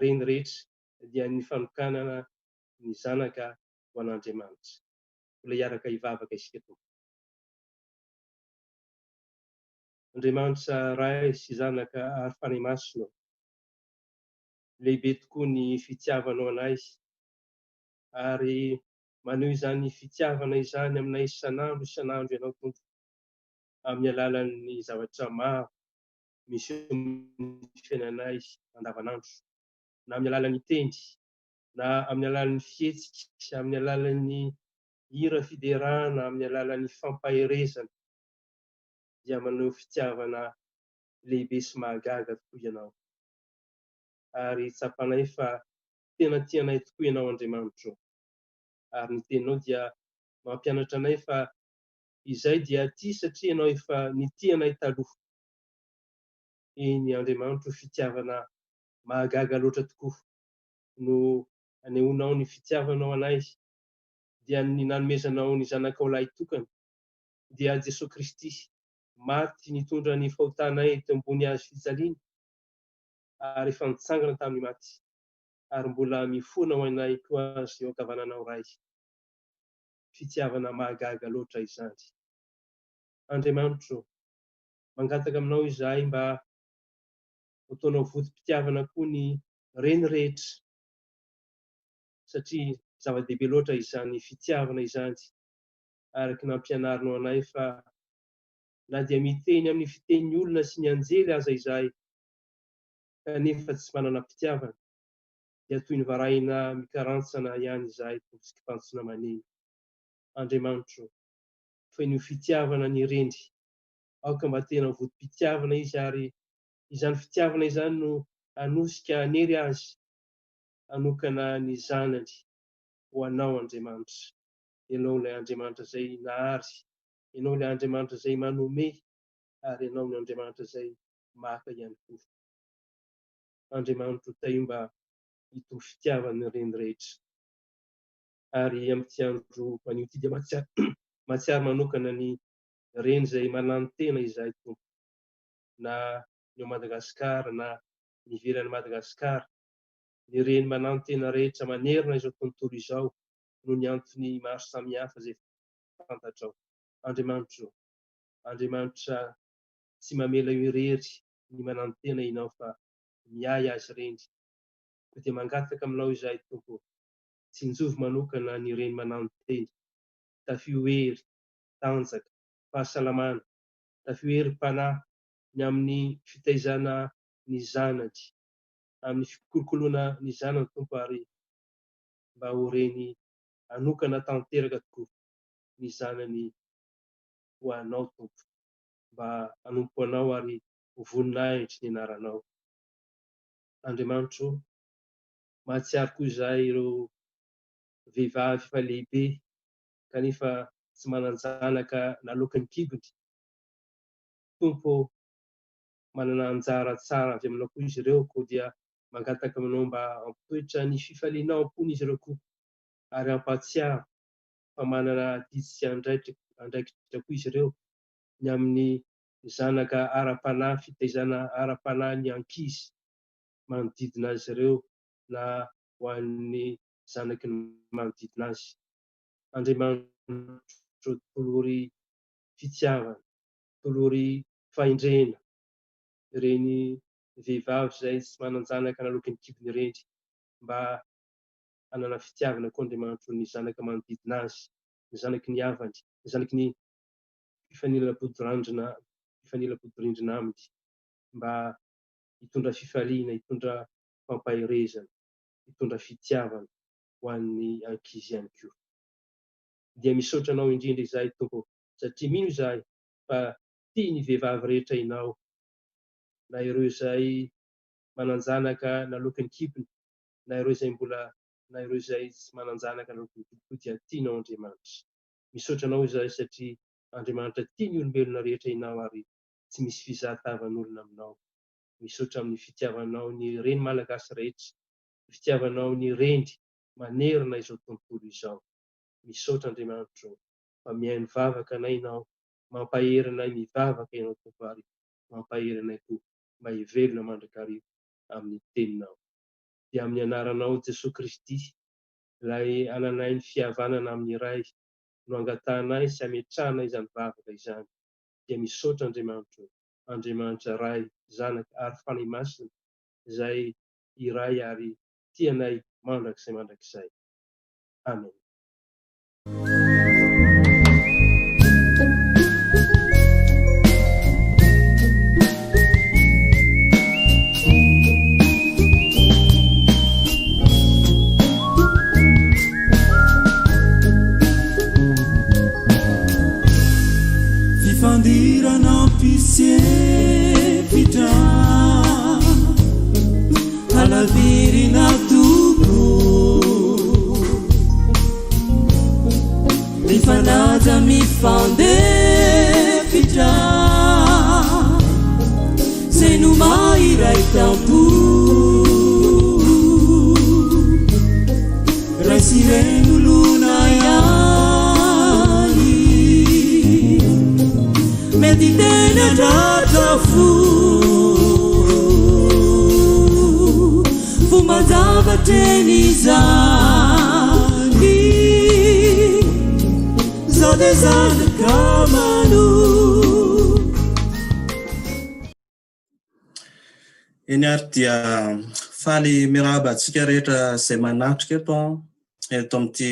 reny rehetra dia ny fanokanana ny zanaka ho an'Andriamanitra. Mbola hiaraka hivavaka isika tompoko. Andriamanitra ray sy zanaka ary fanahy masina, lehibe tokoa ny fitiavanao anay, ary maneho izany fitiavana izany aminay isan'andro ianao Tompo, amin'ny alalan'ny zavatra maro misy amin'ny fiainanay andavanandro, na amin'ny alalan'ny teny, na amin'ny alalan'ny fihetsika, amin'ny alalan'ny hira fiderana, amin'ny alalan'ny fampaherezana, dia maneho fitiavana lehibe sy mahagaga tokoa ianao. Ary tsapanay fa tena tianay tokoa ianao Andriamanitra. Ary ny teninao dia mampianatra anay fa izay dia ty satria ianao efa nitianay taloha. Iny Andriamanitra fitiavana mahagaga loatra tokoa no anehoanao ny fitiavanao anay dia ny nanomezanao ny zanakao lahy tokana dia Jesosy Kristy maty nitondra ny fahotanay teo ambony azy fijaliana ary efa nitsangana tamin'ny maty ary mbola mifona ho anay koa azy eo ankavananao ray. Fitiavana mahagaga loatra izany. Andriamanitro, mangataka aminao izahay mba ataonao vodim-pitiavana koa ny reny rehetra satria zava-dehibe loatra izany fitiavana izany araka nampianarinao anay fa na dia miteny amin'ny fitenin'ny olona sy ny anjely aza izahay kanefa tsy manana mpitiavana dia toy ny varahina mikarantsana ihany izahay tomponsika fantsona maneny. Andriamanitro, fa ny fitiavana ny rendy aoka mba tena vodim-pitiavana izy ary izany fitiavana izany no anosika anery azy anokana ny zanany ho anao Andriamanitra. Ianao ilay Andriamanitra izay nahary, ianao ilay Andriamanitra izay manome ary ianao ny Andriamanitra izay maka ihany koa. Andriamanitro, tay mba hitovy fitiavana reny rehetra ary amin'ity andro manio ty dia mahatsiaro manokana ny reny izay manano tena izahay tompo na ny ao Madagasikara na ny ivelan'ny Madagasikara. Ny reny manano tena rehetra manerina izao tontolo izao noho ny antony maro samihafa izay fantatrao. Andriamanitro, Andriamanitra tsy mamela irery ny manano tena ianao fa miay azy reny. Dia mangataka aminao izahay tompo, tsinjovy manokana ny reny manano teny, tafioery, tanjaka, fahasalamana, tafioery mpanahy ny amin'ny fitaizana ny zanany, amin'ny fikolokoloana ny zanany tompo ary mba ho reny anokana tanteraka tokoa ny zanany ho anao tompo, mba hanompo anao ary ho voninahitry ny anaranao. Andriamanitro, mahatsiaro koa izahay ireo vehivavy efa lehibe kanefa tsy manan-janaka nalokan'ny kibony. Tompo, manana anjara tsara avy aminao koa izy ireo koa dia mangataka aminao mba ampitoetra ny fifalianao am-pony izy ireo koa ary ampahatsiaro fa manana didy sy andraikitra koa izy ireo ny amin'ny zanaka ara-panahy, fitaizana ara-panahy ny ankizy manodidina azy ireo na ho an'ny zanaky ny manodidina azy. Andriamanitro, tolory fitiavana, tolory fahendrena ireny vehivavy izay tsy manan-janaka nalokan'ny kibony ireny mba hanana fitiavana koa Andriamanitro ny zanaka manodidina azy, ny zanaky ny havany, ny zanaky ny mifanilam-podirindrina aminy mba hitondra fifaliana, hitondra fampahirezana, hitondra fitiavana ho an'ny ankizy ihany koa. Dia misaotra anao indrindra izahay tompo satria mino izahay fa tia ny vehivavy rehetra ianao, na ireo izay manan-janaka nalokan'ny kibony na ireo izay tsy manan-janaka nalokan'ny kibony dia tianao Andriamanitra. Misaotra anao izahay satria Andriamanitra tia ny olombelona rehetra ianao ary tsy misy fizahatavan'olona aminao. Misaotra amin'ny fitiavanao ny reny malagasy rehetra, fitiavanao ny rendy manerina izao tontolo izao. Misaotra Andriamanitro fa mihay mivavaka anay ianao, mampahery anay mivavaka ianao tompo ary mampahery anay koa mba hivelona mandrakariva amin'ny teninao. Dia amin'ny anaranao Jesosy Kristy, ilay ananay ny fihavanana amin'ny ray no angatanay sy ametrahanay izany vavaka izany. Dia misaotra Andriamanitro, Andriamanitra ray, zanaka ary fanahy masina izay iray ary tianay mandrakizay. Amen. Fifandirana pisepitra halavirina toko mifanaja mifandefitra zay no mahiray tampo raisireno lona ya teny zany za de zanaka mano eny ary dia faly miraba atsika rehetra izay manatrika eto amin'ity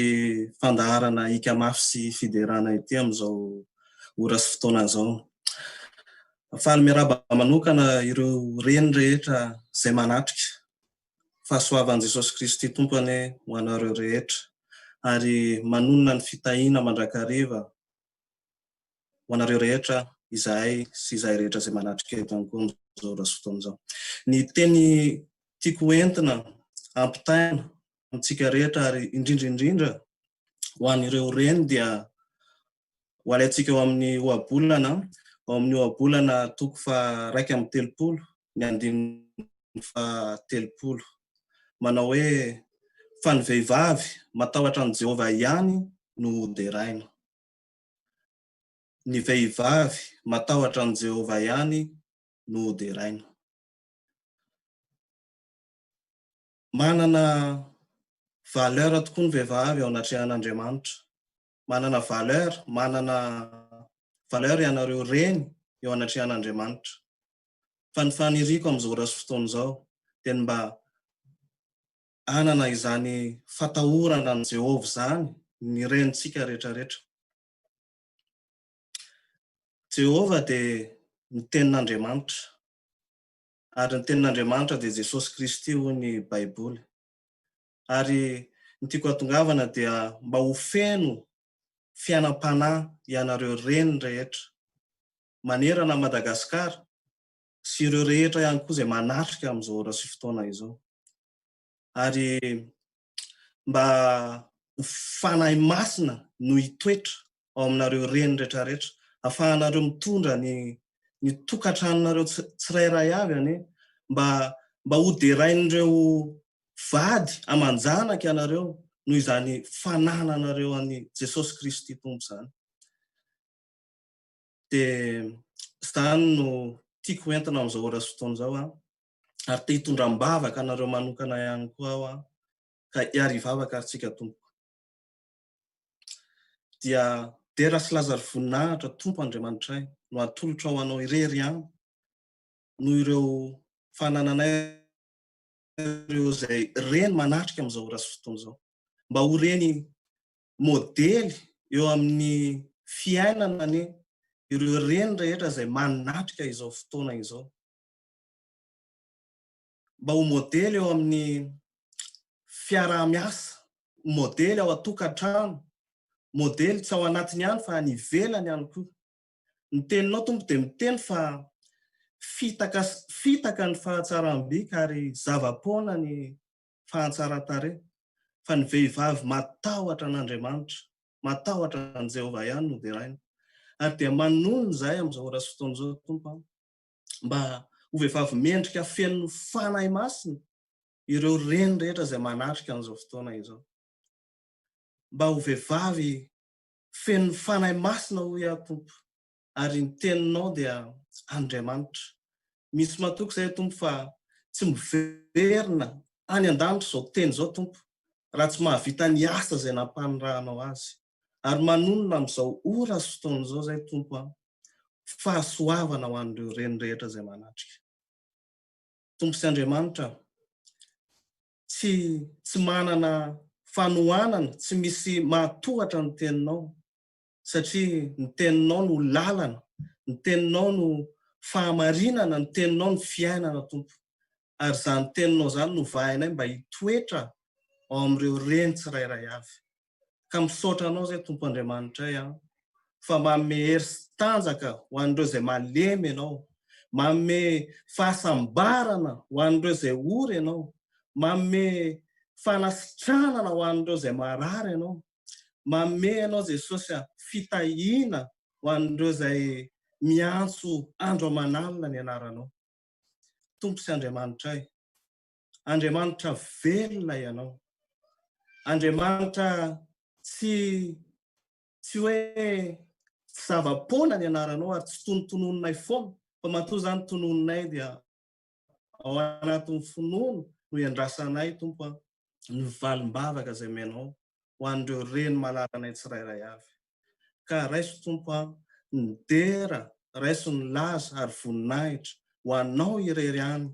fandaharana ika mafy sy fiderana ity amin'izao ora sy fotoana izao. Faly miraba manokana ireo reny rehetra izay manatrika fahasoavan'i Jesosy Kristy tompony ho anareo rehetra ary manonona ny fitahiana mandrakariva ho anareo rehetra izahay sy izay rehetra izay manatrika eto ihany koa amin'izao ora sy fotoana izao. Ny teny tiako entina ampitaina amintsika rehetra ary indrindra ho an'ireo reny dia ho alaitsika eo amin'ny ohabolana ao amin'ny ohabolana 1:30 ny 9:30 manao hoe fa ny vehivavy matahotra an' Jehovah ihany no deraina. Ny vehivavy matahotra an' Jehovah ihany no deraina. Manana valeur tokoa ny vehivavy ao anatrehan'Andriamanitra. Manana valeur ianareo reny eo anatrehan'Andriamanitra. Fa ny faniriko amin'izao ora sy fotoana izao dia mba anana izany fatahorana an' Jehovah zany ny renitsika rehetrarehetra. Jehovah dia ny tenin'Andriamanitra ary ny tenin'Andriamanitra dia Jesosy Kristy hoy ny Baiboly. Ary ny tiako hatongavana dia mba ho feno fiainam-panahy ianareo reny rehetra manerana Madagasikara sy ireo rehetra ihany koa izay manatrika amin'izao ora sy fotoana izao. Ary mba ho fanahy masina no hitoetra ao aminareo reny rehetrarehetra ahafahanareo mitondra ny tokantranonareo tsirairay avy ane mba ho derain'ireo vady amanjanaka ianareo noho izany fanananareo an'i Jesosy Kristy tompo zany. Dia izany no tiako entina amin'izao ora sy fotoana izao ary te hitondram-bavaka anareo manokana ihany koa aho ka hiary hivavaka ary tsika tompo. Dia dera sy lazary voninahitra tompo Andriamanitray no atolotra ho anao irery ihany noho ireo fanananay ireo izay reny manatrika amin'izao ora sy fotoana izao. Mba ho reny modely eo amin'ny fiainana ireo reny rehetra izay manatrika izao fotoana izao. Mba ho modely eo amin'ny fiaraha-miasa, modely ao atokantrano, modely tsy ao anatiny ihany fa any ivelany ihany koa. Ny teninao tompo dia miteny fa fitaka ny fahatsaram-bika ary zava-poana ny fahatsaran-tarehy. Fa ny vehivavy matahotra an'Andriamanitra, matahotra an' Jehovah ihany no deraina. Ary dia manono izahay amin'izao ora sy fotoana izao tompo mba ho vehivavy mendrika feno fanahy masina ireo reny rehetra izay manatrika an'izao fotoana izao. Mba ho vehivavy feno fanahy masina hoy aho tompo ary ny teninao dia Andriamanitra. Misy matoky izay tompo fa tsy miverina any an-danitra izao teny izao tompo raha tsy mahavita ny asa izay nampanorahanao azy. Ary manonona amin'izao ora sy fotoana izao izay tompo fahasoavana ho an'ireo reny rehetra izay manatrika. Tompo sy Andriamanitra tsy manana fanohanana, tsy misy mahatohatra ny teninao satria ny teninao no lalana, ny teninao no fahamarinana, ny teninao no fiainana tompo. Ary izany teninao izany no vahinay mba hitoetra ao amin'ireo reny tsirairay avy. Ka misaotra anao izay tompo Andriamanitray fa manome hery sy tanjaka ho an'ireo izay malemy ianao, manome fahasambarana ho an'ireo izay ory ianao, manome fanasitranana ho an'ireo izay marary ianao, manome ianao Jesosy fitahiana ho an'ireo izay miantso andro aman'alina ny anaranao. Tompo sy Andriamanitray, Andriamanitra velona ianao. Andriamanitra tsy hoe zava-poana ny anaranao ary tsy tonotonononay foana, fa matoa izany tonononay dia ao anatin'ny finoana no iandrasanay tompo ny valim-bavaka zay menao ho an'ireo reny malalanay tsirairay avy ka raiso tompo a ny dera raiso ny laza ary voninahitra ho anao irery any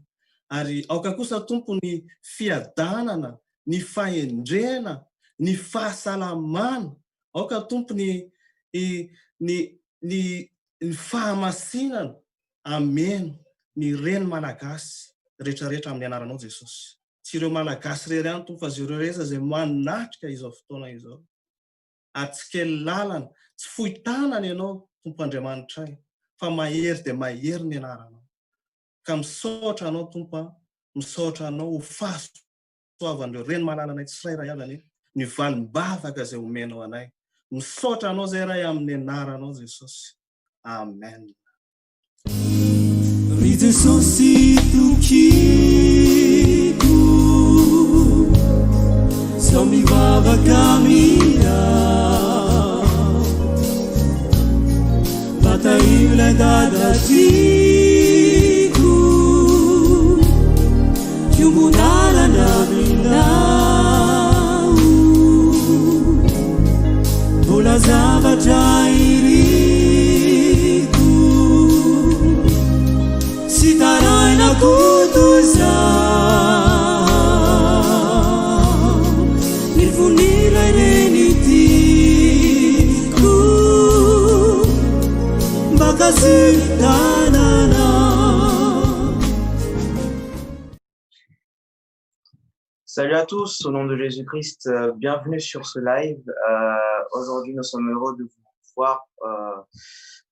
ary aoka kosa tompo ny fiadanana ny fahendrena ny fahasalamana aoka tompo ny fahamasinana ameno ny reny malagasy rehetrarehetra amin'ny anaranao Jesosy tsy ireo malagasy rery any tompo fa zay ireo reza zay manatrika izao fotoana izao ary tsy kely lalana tsy fohy tanana ianao tompo Andriamanitra ay fa mahery dia mahery ny anaranao ka misaotra anao tompo a misaotra anao ho fahasoavan'ireo reny mahalalana tsirairay avy ny valim-bavaka zay omenao anay misaotra anao zay ray amin'ny anaranao Jesosy amen. Ry Jesosy tokiko sao mivavaka aminao bataio ilay dadatiako fiombonalana aminao mbola zavatra iriko sy taraina kotoza nivonila ireny tiko mbaka sy tanana. Salut à tous, au nom de Jésus-Christ, bienvenue sur ce live. Aujourd'hui, nous sommes heureux de vous voir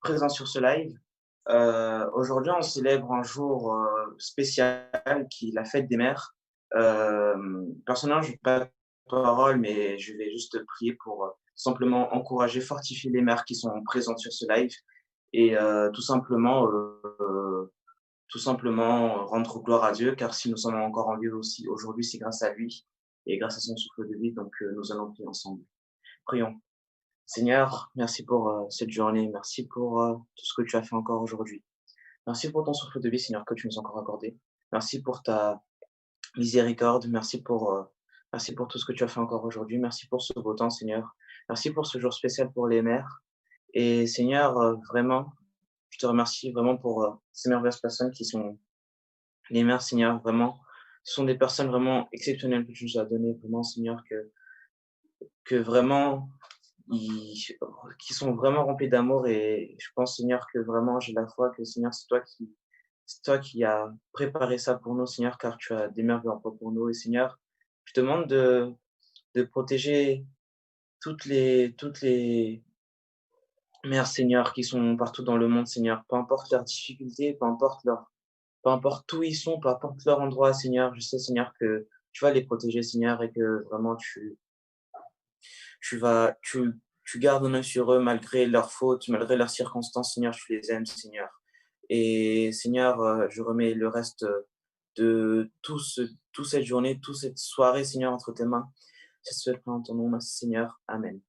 présents sur ce live. Aujourd'hui, on célèbre un jour spécial qui est la fête des mères. Personnellement, je n'ai pas de parole, mais je vais juste prier pour simplement encourager, fortifier les mères qui sont présentes sur ce live et tout simplement rendre gloire à Dieu, car si nous sommes encore en vie aussi aujourd'hui, c'est grâce à lui et grâce à son souffle de vie. Donc, nous allons prier ensemble. Prions. Seigneur, merci pour cette journée. Merci pour tout ce que tu as fait encore aujourd'hui. Merci pour ton souffle de vie, Seigneur, que tu nous as encore accordé. Merci pour ta miséricorde. Merci pour tout ce que tu as fait encore aujourd'hui. Merci pour ce beau temps, Seigneur. Merci pour ce jour spécial pour les mères. Et Seigneur, vraiment, je te remercie vraiment pour ces merveilleuses personnes qui sont les mères, Seigneur. Vraiment, ce sont des personnes vraiment exceptionnelles que tu nous as données. Vraiment, Seigneur, que vraiment, qui sont vraiment remplis d'amour. Et je pense, Seigneur, que vraiment, j'ai la foi que, Seigneur, c'est toi qui as préparé ça pour nous, Seigneur, car tu as des merveilleux pour nous. Et Seigneur, je te demande de protéger toutes les mères, Seigneur, qui sont partout dans le monde, Seigneur. Peu importe leurs difficultés, peu importe où ils sont, peu importe leur endroit, Seigneur. Je sais, Seigneur, que tu vas les protéger, Seigneur, et que vraiment tu gardes un œil sur eux malgré leurs fautes, malgré leurs circonstances, Seigneur, tu les aimes, Seigneur. Et Seigneur, je remets le reste de toute cette journée, toute cette soirée, Seigneur, entre tes mains. Je te souhaite en ton nom, merci, Seigneur. Amen.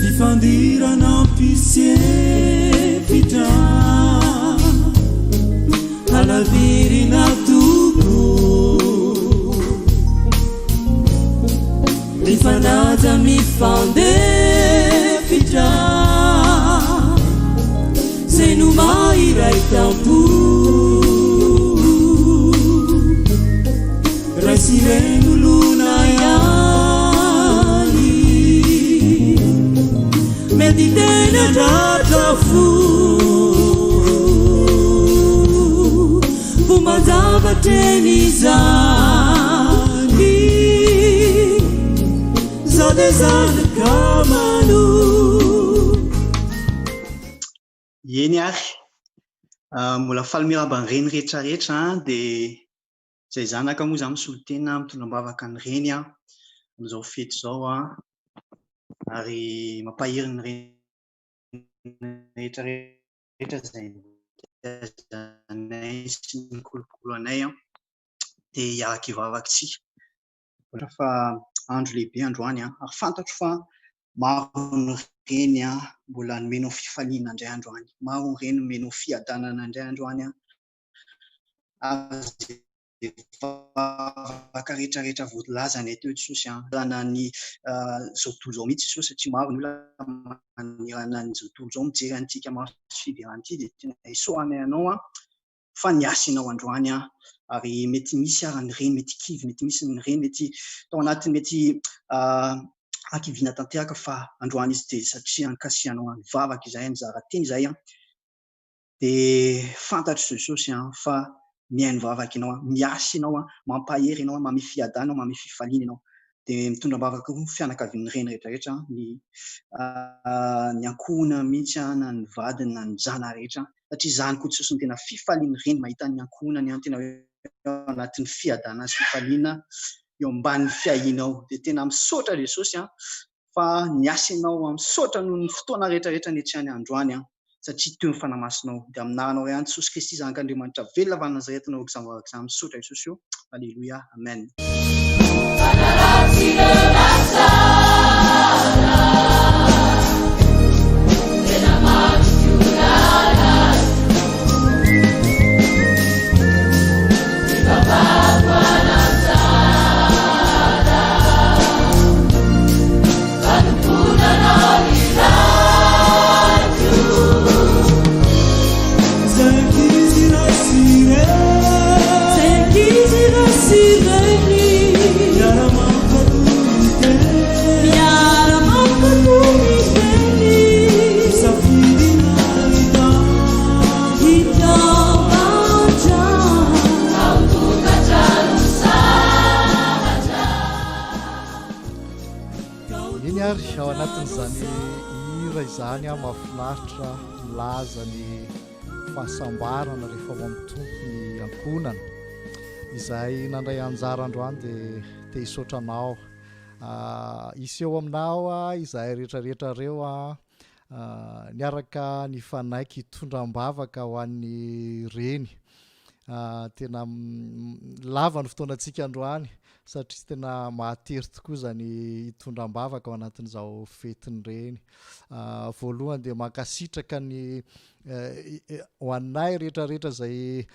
Fifandirana mpisefitra halavirina toko mifanaja mifandefitra zay no mahiray tampo raisireno lona ihany mety tena drafo fomban-javateny zany zao de zanaka mano. Eny ary mbola faly mirabany reny rehetrarehetra dia zay zanaka moa zany misolo tena mitondra-bavaka ny reny amin'izao fety zao ary mampahery ny reny rehetrarehetra zay zanay sy ny kolokolo anay dia hiaraka ivavakintsika ohatra fa andro lehibe androany ary fantatro fa maro ny reny mbola nomenao fifaliana indray androany, maro ny reny nomenao fiadanana indray androany vavaka rehetrarehetra voalaza ny teo Jesosy rana ny zao tontolo zao mihitsy Jesosy satria maro ny olona manirana ny zao tontolo zao mijery antsika maro fiveran'ity dia tena isoana ianao fa niasa ianao androany ary mety misy ary ny reny mety kivy, mety misy ny reny mety tao anatiny mety ankiviana tanteraka fa androany izy dia satria ankasianao ny vavaka izay anjara teny izay dia fantatro Jesosy fa mihaino vavaka ianao miasa ianao mampahery ianao mame fiadana mame fifaliana ianao dia mitondra bavaka koa fianakavian'ny reny rehetrarehetra ny ankohona mihitsy na ny vadiny na ny zana rehetra satria izany koa Jesosy ny tena fifaliany reny mahita ny ankohonany tena anatin'ny fiadana sy fifaliana eo ambanin'ny fiahinao dia tena misaotra Jesosy fa niasa ianao misaotra noho ny fotoana rehetrarehetra ny etrany androany satria teo ny fanamasinao dia aminaranao ihany Jesosy Kristy zanak'Andriamanitra velona avy Nazaretanao izany misaotra Jesosy io. Alleluia, amen. ao anatin'izany hira izany mahafinaritra milaza ny fahasambarana rehefa ao amin'ny tompo ny ankonana izay nandray anjara androany dia te hisaotranao iseo aminao izay rehetrarehetra reo niaraka ny fanaiky hitondram-bavaka ho an'ny reny tena lava ny fotoanantsika androany satria tena mahatery tokoa zany hitondram-bavaka ao anatin'izao fetiny reny voalohany dia mankasitraka ny ho anay rehetrarehetra izay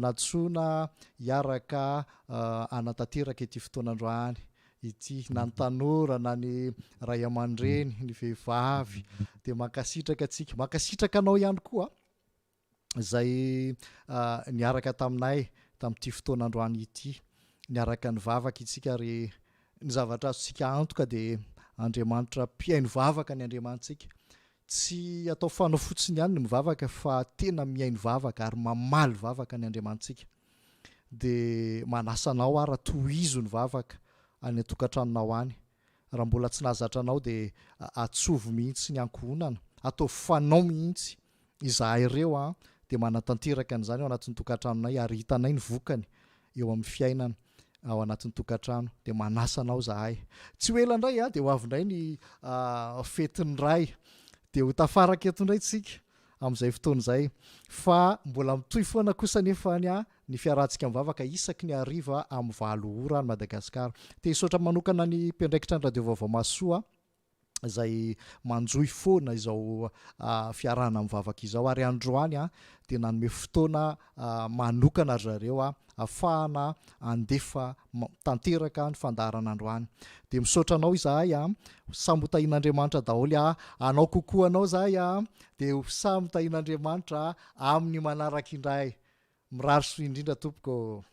natsoina hiaraka anatanteraka ity fotoanandroany ity na ny tanora na ny ray aman-dreny ny vehivavy dia mankasitraka antsika mankasitraka anao ihany koa izay niaraka taminay tamin'ity fotoanandroany ity niaraka ny vavaka itsika ary ny zavatra azontsika antoka dia Andriamanitra mpihaino vavaka ny Andriamanitsika tsy atao fanao fotsiny ihany ny mivavaka fa tena mihaino vavaka ary mamaly vavaka ny Andriamanitsika dia manasanao raha tohizo ny vavaka any atokantranonao any raha mbola tsy nahazatra anao dia atsovo mihitsy ny ankohonana atao fanao mihitsy izahay ireo dia manatanteraka an'izany ao anatin'ny tokantranonay ary hitanay ny vokany eo amin'ny fiainana ao anatin'ny tokantrano dia manasanao zahay tsy ho ela indray dia ho avindray ny fetiny ray dia ho tafaraka eto indray tsika amin'izay fotoana izay fa mbola mitohy foana kosa nefany ny fiarahantsika mivavaka isaky ny hariva amin'ny 7 ora any Madagasikara dia hisaotra manokana ny mpiandraikitra ny radio vaovao Masoa izay manjoy foana izao fiarahana mivavaka izao ary androany dia nanome fotoana manokana zareo ahafahana andefa tanteraka ny fandaharana androany dia misaotra anao izahay samy hotahin'Andriamanitra daholo anao kokoa anao zahay dia samy hotahin'Andriamanitra amin'ny manaraka indray mirary soa indrindra tompoko.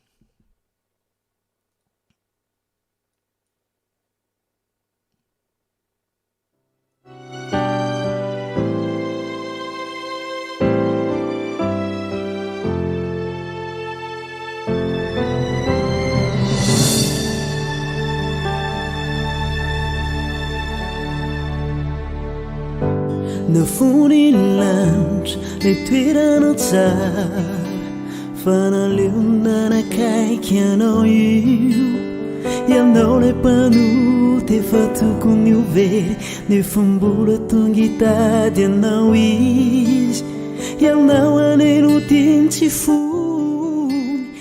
No fundo lanitra le toerana tsara fanaleona nakaiky anao io ianao le mpanoty efa tokony ho very nefa mbola tonga hitady anao izy ianao aneno teny tsy fo